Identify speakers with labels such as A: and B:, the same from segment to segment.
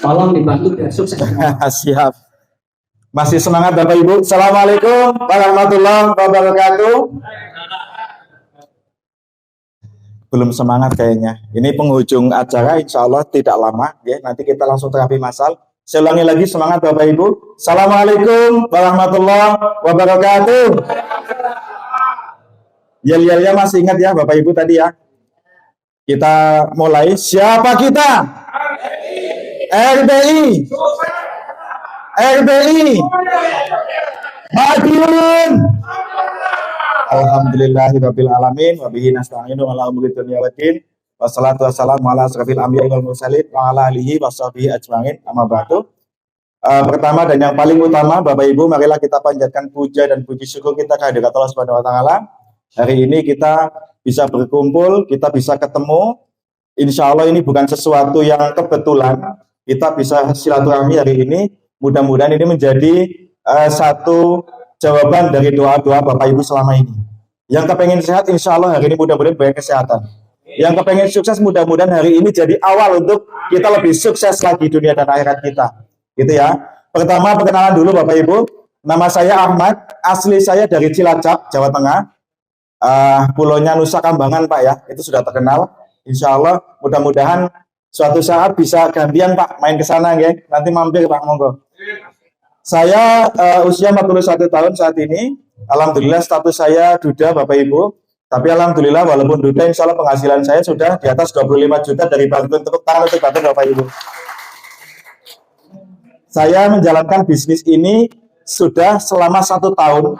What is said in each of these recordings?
A: Tolong dibantu biar sukses.
B: Siap. Masih semangat Bapak Ibu. Assalamualaikum warahmatullahi wabarakatuh. Belum semangat kayaknya. Ini penghujung acara, insya Allah tidak lama. Ya. Nanti kita langsung terapi masal. Saya ulangi lagi, semangat Bapak Ibu. Assalamualaikum warahmatullahi wabarakatuh. Ya masih ingat ya Bapak Ibu tadi ya. Kita mulai. Siapa kita? RBI. RBI. Madiun. Alhamdulillahirabbil alamin wa bihi nasta'inu ala umuri dunya waddin. Wassalatu wassalamu ala asrofil anbiya'i wal mursalin wa ala alihi washabihi ajmain. Amma ba'du. Pertama dan yang paling utama Bapak Ibu, marilah kita panjatkan puja dan puji syukur kita kehadirat Allah Subhanahu wa taala. Hari ini kita bisa berkumpul, kita bisa ketemu. Insya Allah ini bukan sesuatu yang kebetulan. Kita bisa silaturahmi hari ini. Mudah-mudahan ini menjadi satu jawaban dari doa-doa Bapak Ibu selama ini. Yang kepengen sehat, insya Allah hari ini mudah-mudahan banyak kesehatan. Yang kepengen sukses, mudah-mudahan hari ini jadi awal untuk kita lebih sukses lagi dunia dan akhirat kita. Gitu ya. Pertama, perkenalan dulu Bapak Ibu. Nama saya Ahmad, asli saya dari Cilacap, Jawa Tengah. Pulaunya Nusa Kambangan Pak ya, itu sudah terkenal. Insya Allah mudah-mudahan suatu saat bisa gantian Pak main ke sana ya. Nanti mampir Pak, monggo. Saya usia 41 tahun saat ini. Alhamdulillah status saya duda Bapak Ibu. Tapi alhamdulillah walaupun duda, insya Allah penghasilan saya sudah di atas 25 juta dari Banten. Tepuk tangan untuk Banten Bapak Ibu. Saya menjalankan bisnis ini sudah selama 1 tahun.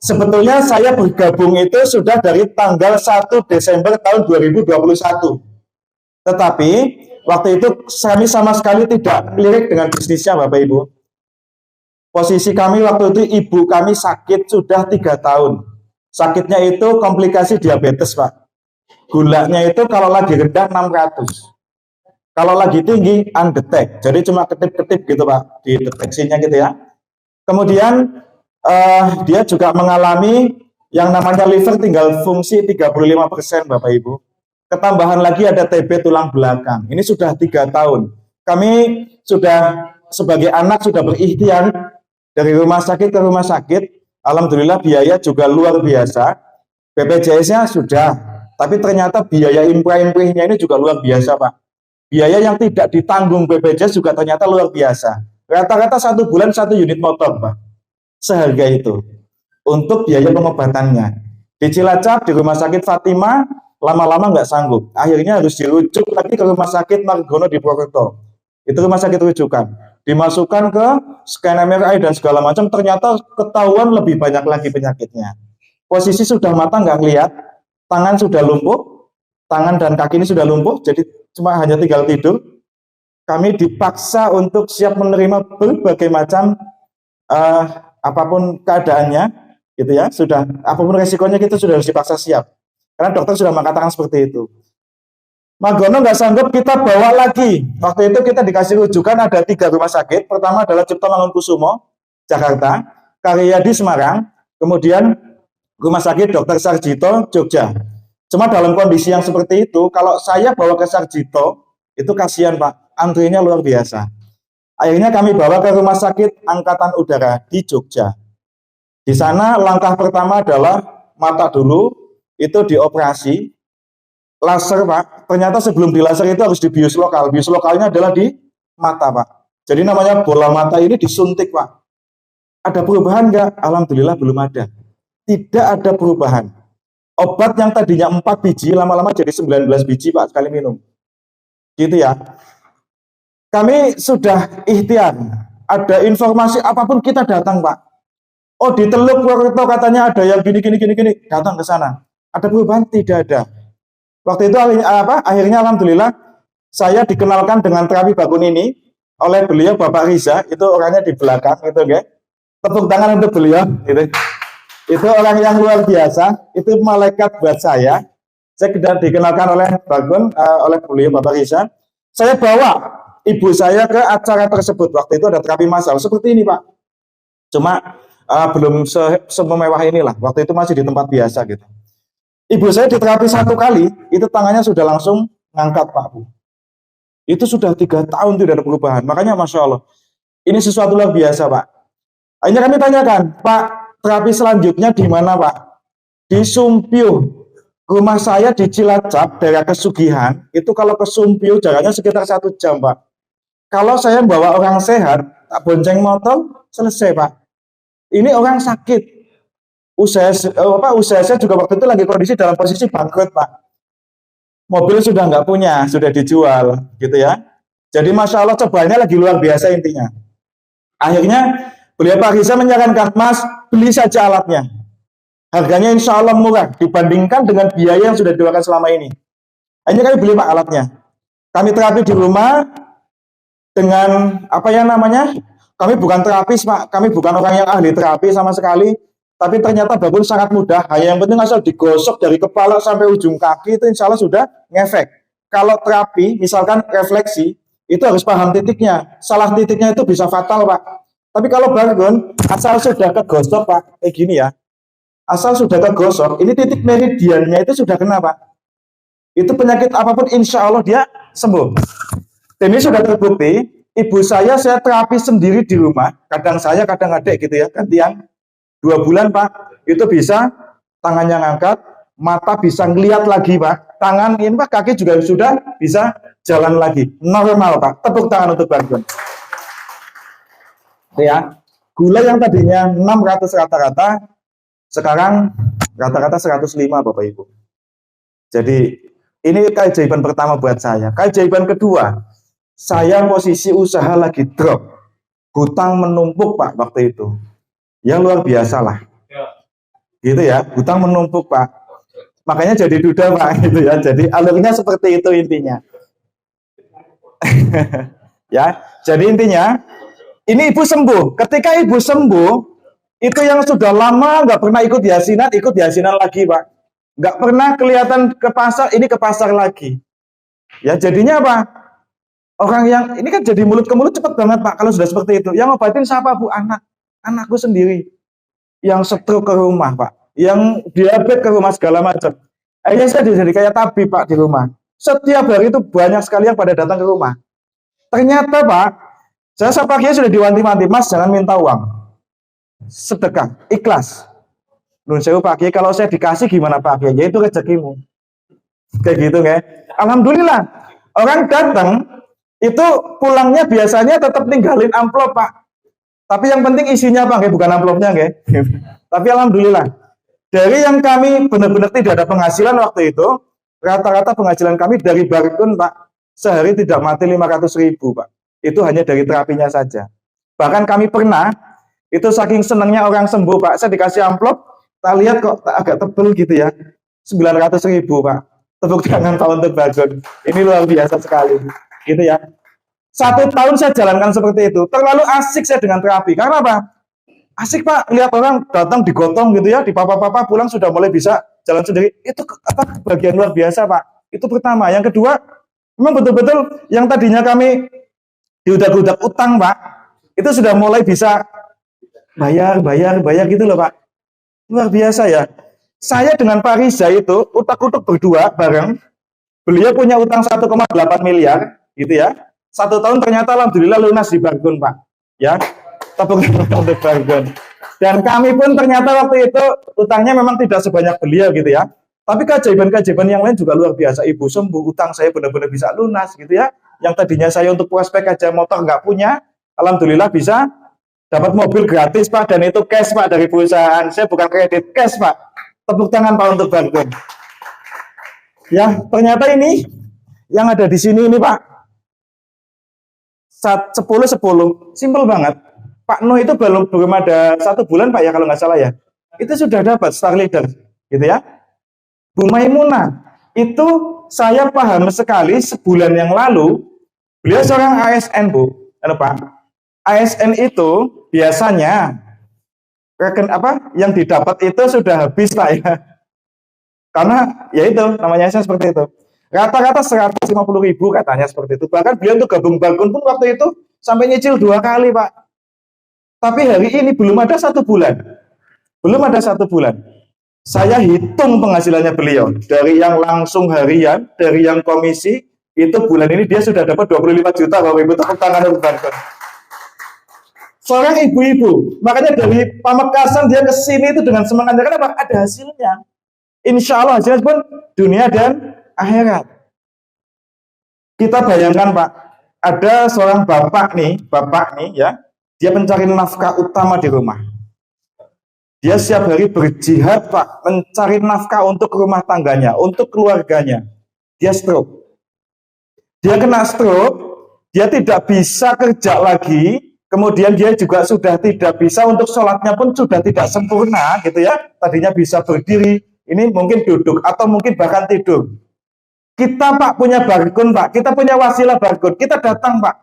B: Sebetulnya saya bergabung itu sudah dari tanggal 1 Desember tahun 2021. Tetapi waktu itu kami sama sekali tidak lirik dengan bisnisnya Bapak Ibu. Posisi kami waktu itu ibu kami sakit sudah 3 tahun. Sakitnya itu komplikasi diabetes Pak. Gulanya itu kalau lagi rendah 600. Kalau lagi tinggi undetect. Jadi cuma ketip-ketip gitu Pak, di deteksinya gitu ya. Kemudian dia juga mengalami yang namanya liver tinggal fungsi 35% Bapak Ibu. Ketambahan lagi ada TB tulang belakang. Ini sudah 3 tahun. Kami sudah sebagai anak sudah berikhtiar dari rumah sakit ke rumah sakit. Alhamdulillah biaya juga luar biasa. BPJS-nya sudah, tapi ternyata biaya impre-imprehnya ini juga luar biasa Pak. Biaya yang tidak ditanggung BPJS juga ternyata luar biasa. Rata-rata 1 bulan 1 unit motor Pak. Seharga itu untuk biaya pengobatannya. Di Cilacap, di rumah sakit Fatima, lama-lama nggak sanggup. Akhirnya harus dirujuk lagi ke rumah sakit Margono di Purwokerto. Itu rumah sakit rujukan. Dimasukkan ke scan MRI dan segala macam, ternyata ketahuan lebih banyak lagi penyakitnya. Posisi sudah mata nggak lihat, tangan sudah lumpuh, tangan dan kaki ini sudah lumpuh, jadi cuma hanya tinggal tidur. Kami dipaksa untuk siap menerima berbagai macam apapun keadaannya, gitu ya, sudah apapun resikonya kita sudah harus dipaksa siap. Karena dokter sudah mengatakan seperti itu. Margono nggak sanggup, kita bawa lagi. Waktu itu kita dikasih rujukan ada 3 rumah sakit. Pertama adalah Cipto Mangunkusumo, Jakarta, Karyadi Semarang, kemudian Rumah Sakit Dr. Sarjito, Jogja. Cuma dalam kondisi yang seperti itu, kalau saya bawa ke Sarjito, itu kasihan Pak, antrinya luar biasa. Akhirnya kami bawa ke Rumah Sakit Angkatan Udara di Jogja. Di sana langkah pertama adalah mata dulu, itu dioperasi. Laser Pak, ternyata sebelum di laser itu harus di bius lokal. Bius lokalnya adalah di mata Pak. Jadi namanya bola mata ini disuntik Pak. Ada perubahan nggak? Alhamdulillah belum ada. Tidak ada perubahan. Obat yang tadinya 4 biji, lama-lama jadi 19 biji Pak sekali minum. Gitu ya. Kami sudah ikhtiar. Ada informasi apapun kita datang Pak. Oh di Teluk Purwokerto katanya ada yang gini. Datang ke sana. Ada perubahan? Tidak ada. Waktu itu akhirnya alhamdulillah saya dikenalkan dengan terapi bakun ini oleh beliau Bapak Riza, itu orangnya di belakang gitu ya. Tepuk tangan untuk beliau gitu. Itu orang yang luar biasa, itu malaikat buat saya. Saya dikenalkan oleh bakun oleh beliau Bapak Riza. Saya bawa ibu saya ke acara tersebut. Waktu itu ada terapi massal seperti ini Pak. Cuma belum semewah inilah. Waktu itu masih di tempat biasa gitu. Ibu saya diterapi 1 kali, itu tangannya sudah langsung ngangkat Pak Bu. Itu sudah 3 tahun tidak ada perubahan. Makanya Masya Allah, ini sesuatu luar biasa Pak. Akhirnya kami tanyakan, Pak, terapi selanjutnya di mana Pak? Di Sumpio. Rumah saya di Cilacap, daerah Kesugihan, itu kalau ke Sumpio jaraknya sekitar 1 jam Pak. Kalau saya bawa orang sehat, tak bonceng motor, selesai Pak. Ini orang sakit. Usaha saya juga waktu itu lagi kondisi dalam posisi bangkrut Pak. Mobil sudah nggak punya, sudah dijual, gitu ya. Jadi Masya Allah cobaannya lagi luar biasa intinya. Akhirnya beliau Pak Riza menyarankan, Mas, beli saja alatnya. Harganya insya Allah murah dibandingkan dengan biaya yang sudah dikeluarkan selama ini. Akhirnya kami beli Pak alatnya. Kami terapi di rumah dengan apa ya namanya? Kami bukan terapis Pak, kami bukan orang yang ahli terapi sama sekali. Tapi ternyata babon sangat mudah. Hanya yang penting asal digosok dari kepala sampai ujung kaki itu insya Allah sudah ngefek. Kalau terapi, misalkan refleksi, itu harus paham titiknya. Salah titiknya itu bisa fatal Pak. Tapi kalau babon, asal sudah kegosok Pak, kayak gini ya. Asal sudah kegosok, ini titik meridiannya itu sudah kena Pak. Itu penyakit apapun insya Allah dia sembuh. Dan ini sudah terbukti, ibu saya terapi sendiri di rumah. Kadang saya, kadang adik gitu ya, gantian. 2 bulan Pak, itu bisa tangannya ngangkat, mata bisa ngeliat lagi Pak, tangan ini Pak, kaki juga sudah bisa jalan lagi, normal Pak. Tepuk tangan untuk Bagong. Ya, gula yang tadinya 600 rata-rata, sekarang rata-rata 105 Bapak Ibu. Jadi ini keajaiban pertama buat saya. Keajaiban kedua, saya posisi usaha lagi drop, hutang menumpuk Pak waktu itu. Yang luar biasa lah, gitu ya, hutang menumpuk Pak, makanya jadi duda Pak, gitu ya. Jadi alurnya seperti itu intinya. Ya, jadi intinya ini ibu sembuh. Ketika ibu sembuh, itu yang sudah lama nggak pernah ikut yasinan lagi Pak, nggak pernah kelihatan ke pasar, ini ke pasar lagi. Ya jadinya apa? Orang yang ini kan jadi mulut ke mulut cepat banget Pak. Kalau sudah seperti itu, yang ngobatin siapa Bu? Anakku sendiri, yang stroke ke rumah Pak, yang diabetes ke rumah segala macam. Akhirnya saya jadi kayak tabib Pak di rumah. Setiap hari itu banyak sekali yang pada datang ke rumah. Ternyata Pak, saya paginya sudah diwanti-wanti, Mas jangan minta uang, sedekah, ikhlas. Nun sewu Pak Kiai, kalau saya dikasih gimana Pak Kiai? Ya itu rezekimu. Kayak gitu kan. Alhamdulillah, orang datang itu pulangnya biasanya tetap ninggalin amplop Pak. Tapi yang penting isinya apa? Bukan amplopnya, Tapi alhamdulillah, dari yang kami benar-benar tidak ada penghasilan waktu itu, rata-rata penghasilan kami dari Barkun, Pak, sehari tidak mati 500.000, Pak. Itu hanya dari terapinya saja. Bahkan kami pernah, itu saking senangnya orang sembuh, Pak, saya dikasih amplop, tak lihat kok agak tebel gitu ya, 900.000, Pak. Tepuk tangan Pak untuk Barkun. Ini luar biasa sekali, gitu ya. 1 tahun saya jalankan seperti itu. Terlalu asik saya dengan terapi. Karena apa? Asik Pak, lihat orang datang digotong gitu ya, dipapa-papa pulang sudah mulai bisa jalan sendiri. Itu apa bagian luar biasa Pak. Itu pertama. Yang kedua, memang betul-betul yang tadinya kami diudak-udak utang Pak, itu sudah mulai bisa bayar gitu loh Pak. Luar biasa ya. Saya dengan Pak Riza itu utak-utuk berdua bareng. Beliau punya utang 1,8 miliar gitu ya. 1 tahun ternyata alhamdulillah lunas di Barkun Pak. Ya, tepuk tangan untuk Barkun. Dan kami pun ternyata waktu itu utangnya memang tidak sebanyak beliau gitu ya. Tapi keajaiban-keajaiban yang lain juga luar biasa. Ibu sembuh, utang saya benar-benar bisa lunas gitu ya. Yang tadinya saya untuk prospek aja motor nggak punya, alhamdulillah bisa dapat mobil gratis Pak, dan itu cash Pak dari perusahaan. Saya bukan kredit, cash Pak. Tepuk tangan Pak untuk Barkun. Ya, ternyata ini yang ada di sini ini Pak. 10-10, simple banget. Pak Nuh itu belum ada 1 bulan Pak ya kalau nggak salah ya. Itu sudah dapat Star Leader, gitu ya. Bu Maimunah, itu saya paham sekali sebulan yang lalu, beliau seorang ASN Bu. Pak, ASN itu biasanya yang didapat itu sudah habis Pak ya. Karena ya itu namanya ASN seperti itu. Rata-rata 150.000 katanya seperti itu. Bahkan beliau untuk gabung Barkun pun waktu itu sampai nyicil 2 kali Pak. Tapi hari ini belum ada 1 bulan. Belum ada 1 bulan. Saya hitung penghasilannya beliau. Dari yang langsung harian, dari yang komisi, Itu bulan ini dia sudah dapat 25 juta, Bapak Ibu, tepuk tangan untuk Barkun. Seorang ibu-ibu, makanya dari Pamekasan dia ke sini itu dengan semangatnya. Kenapa? Ada hasilnya. Insya Allah hasilnya pun dunia dan akhirat. Kita bayangkan Pak, ada seorang bapak nih ya, dia mencari nafkah utama di rumah. Dia setiap hari berjihad Pak, mencari nafkah untuk rumah tangganya, untuk keluarganya. Dia stroke. Dia kena stroke, dia tidak bisa kerja lagi, kemudian dia juga sudah tidak bisa untuk sholatnya pun sudah tidak sempurna gitu ya. Tadinya bisa berdiri, ini mungkin duduk atau mungkin bahkan tidur. Kita Pak punya Barkun Pak, kita punya wasilah Barkun, kita datang Pak.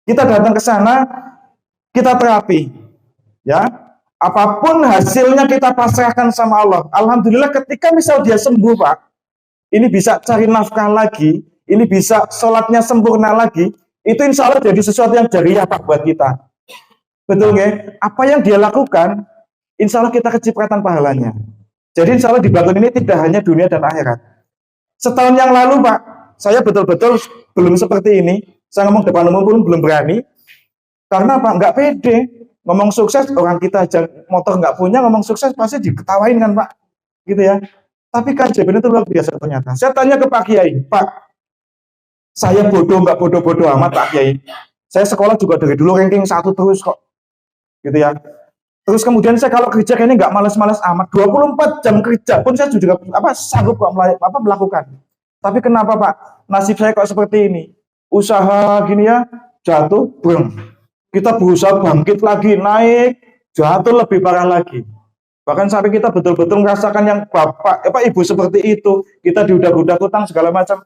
B: Kita datang ke sana, kita terapi. Ya, apapun hasilnya kita pasrahkan sama Allah. Alhamdulillah ketika misal dia sembuh Pak, ini bisa cari nafkah lagi, ini bisa sholatnya sempurna lagi, itu insya Allah jadi sesuatu yang jariah Pak buat kita. Betul nggak? Apa yang dia lakukan, insya Allah kita kecipratan pahalanya. Jadi insya Allah di Barkun ini tidak hanya dunia dan akhirat. Setahun yang lalu Pak, saya betul-betul belum seperti ini. Saya ngomong depan umum pun belum berani. Karena Pak, nggak pede. Ngomong sukses, orang kita aja motor nggak punya, ngomong sukses pasti diketawain kan Pak. Gitu ya. Tapi keajaiban itu luar biasa ternyata. Saya tanya ke Pak Kiai, Pak, saya bodoh nggak bodoh-bodoh amat Pak Kiai. Saya sekolah juga dari dulu ranking 1 terus kok. Gitu ya. Terus kemudian saya kalau kerja kayaknya nggak malas-malas amat. 24 jam kerja pun saya juga sanggup kok melakukan. Tapi kenapa Pak? Nasib saya kok seperti ini. Usaha gini ya, jatuh, breng. Kita berusaha bangkit lagi, naik, jatuh lebih parah lagi. Bahkan sampai kita betul-betul merasakan yang ibu seperti itu. Kita diudak-udak utang segala macam.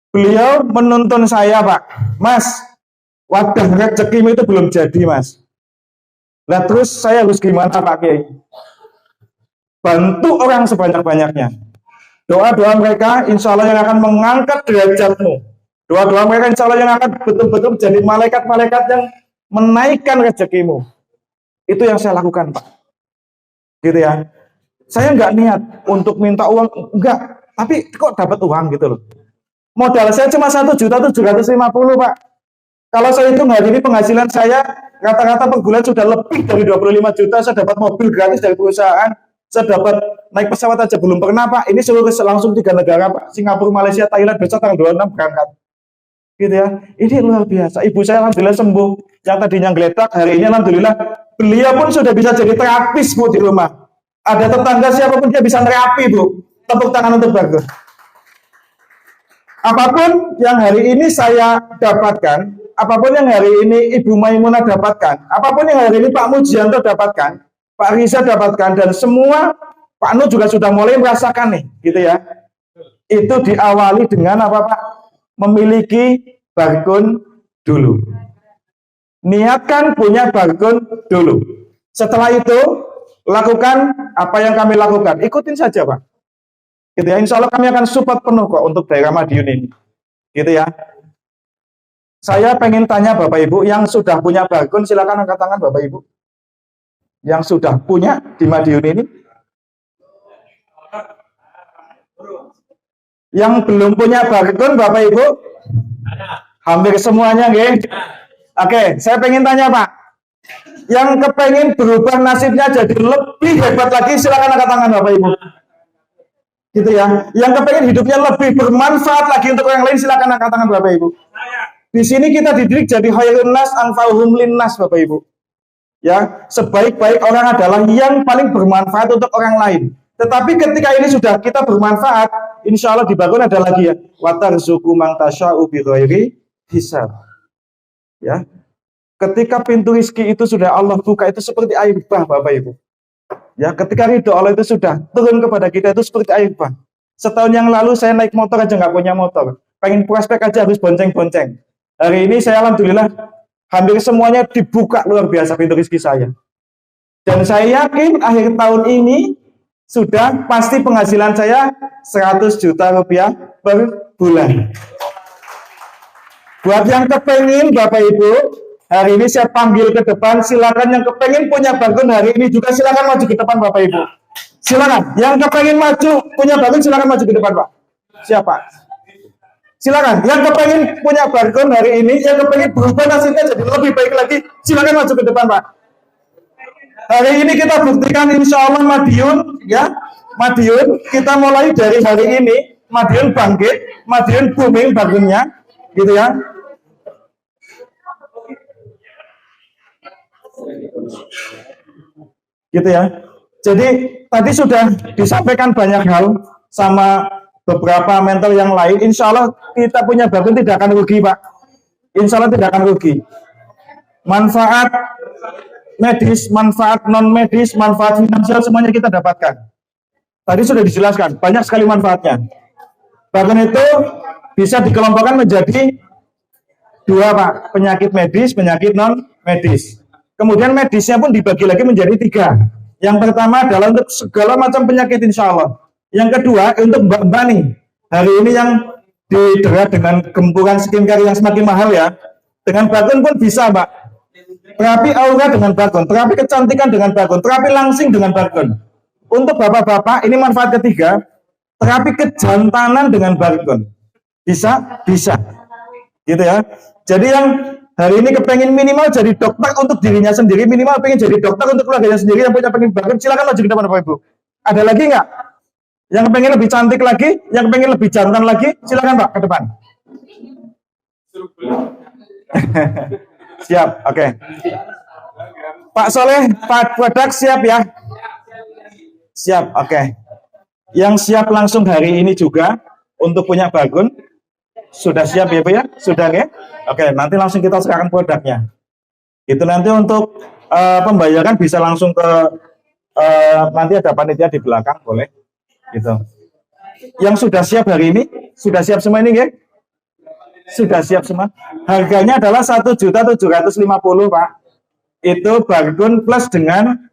B: Beliau menuntun saya Pak, Mas, wadah rezekimu itu belum jadi Mas. Nah terus saya harus gimana Pak Kiai? Bantu orang sebanyak-banyaknya. Doa-doa mereka insya Allah yang akan mengangkat derajatmu. Doa-doa mereka insya Allah yang akan betul-betul menjadi malaikat-malaikat yang menaikkan rezekimu. Itu yang saya lakukan Pak. Gitu ya. Saya nggak niat untuk minta uang, enggak. Tapi kok dapat uang gitu loh. Modal saya cuma 1.750.000 Pak. Kalau saya hitung hari ini penghasilan saya rata-rata per bulan sudah lebih dari 25 juta. Saya dapat mobil gratis dari perusahaan. Saya dapat naik pesawat aja belum pernah Pak. Ini seluruh langsung 3 negara Pak. Singapura, Malaysia, Thailand. Besok tanggal 26 berangkat. Gitu ya. Ini luar biasa. Ibu saya alhamdulillah sembuh. Yang tadinya geletak hari ini alhamdulillah beliau pun sudah bisa jadi terapis Bu di rumah. Ada tetangga siapapun dia bisa terapi Bu. Tepuk tangan untuk Barkun. Apapun yang hari ini saya dapatkan, apapun yang hari ini Ibu Maimunah dapatkan, apapun yang hari ini Pak Mujianto dapatkan, Pak Riza dapatkan, dan semua Pak Nu juga sudah mulai merasakan nih, gitu ya. Itu diawali dengan apa Pak? Memiliki Barkun dulu. Niatkan punya Barkun dulu. Setelah itu, lakukan apa yang kami lakukan. Ikutin saja Pak. Gitu ya, insya Allah kami akan support penuh kok untuk daerah Madiun ini. Gitu ya. Saya pengen tanya Bapak Ibu yang sudah punya Barkun, silakan angkat tangan Bapak Ibu. Yang sudah punya di Madiun ini. Yang belum punya Barkun Bapak Ibu? Hampir semuanya, nggih. Oke, saya pengen tanya Pak. Yang kepengen berubah nasibnya jadi lebih hebat lagi, silakan angkat tangan Bapak Ibu. Gitu ya. Yang kepengen hidupnya lebih bermanfaat lagi untuk orang lain, silakan angkat tangan Bapak Ibu. Di sini kita dididik jadi khairun nas anfa'uhum linnas Bapak Ibu. Ya, sebaik-baik orang adalah yang paling bermanfaat untuk orang lain. Tetapi ketika ini sudah kita bermanfaat, insya Allah di Barkun ada lagi ya. Wa tarzuqu man tasya'u bighairi hisab. Ya. Ketika pintu rizki itu sudah Allah buka, itu seperti air bah Bapak Ibu. Ya, ketika ridho Allah itu sudah turun kepada kita itu seperti air bah. Setahun yang lalu saya naik motor aja nggak punya motor. Pengen prospek aja harus bonceng-bonceng. Hari ini saya alhamdulillah hampir semuanya dibuka luar biasa pintu rezeki saya. Dan saya yakin akhir tahun ini sudah pasti penghasilan saya 100 juta rupiah per bulan. Buat yang kepengen Bapak Ibu, hari ini saya panggil ke depan, silakan yang kepengen punya Barkun hari ini juga silakan maju ke depan Bapak Ibu. Silakan, yang kepengen maju punya Barkun silakan maju ke depan Pak. Siapa? Silakan. Yang kepengen punya barcode hari ini, yang kepengen berubah nasibnya jadi lebih baik lagi, silakan maju ke depan, Pak. Hari ini kita buktikan insya Allah Madiun, ya, Madiun. Kita mulai dari hari ini, Madiun bangkit, Madiun booming barcode-nya, gitu ya. Gitu ya. Jadi tadi sudah disampaikan banyak hal sama beberapa mentor yang lain. Insya Allah kita punya barcode tidak akan rugi, Pak. Insya Allah tidak akan rugi. Manfaat medis, manfaat non medis, manfaat finansial semuanya kita dapatkan. Tadi sudah dijelaskan, banyak sekali manfaatnya. Bahkan itu bisa dikelompokkan menjadi dua, Pak, penyakit medis, penyakit non medis. Kemudian medisnya pun dibagi lagi menjadi tiga. Yang pertama adalah untuk segala macam penyakit insya Allah. Yang kedua untuk mbak-mbak nih, hari ini yang didera dengan gempuran skincare yang semakin mahal ya, dengan bakun pun bisa, Pak. Terapi aura dengan bakun, terapi kecantikan dengan bakun, terapi langsing dengan bakun. Untuk bapak-bapak ini manfaat ketiga, terapi kejantanan dengan bakun. Bisa, bisa. Gitu ya. Jadi yang hari ini kepengen minimal jadi dokter untuk dirinya sendiri, minimal pengen jadi dokter untuk keluarganya sendiri yang punya pengen bakun, silakan maju ke depan Bapak Ibu. Ada lagi nggak? Yang pengen lebih cantik lagi, yang pengen lebih jantan lagi, silakan Pak ke depan. Siap, oke. Okay. Pak Soleh, Pak Wadak siap ya? Siap, oke. Okay. Yang siap langsung hari ini juga untuk punya bakun, sudah siap ya Pak ya? Sudah ya? Oke, nanti langsung kita serahkan produknya. Itu nanti untuk pembayaran bisa langsung ke nanti ada panitia di belakang, boleh? Gitu. Yang sudah siap hari ini, sudah siap semua ini ya? Sudah siap semua. Harganya adalah 1.750.000 Pak. Itu barcode plus dengan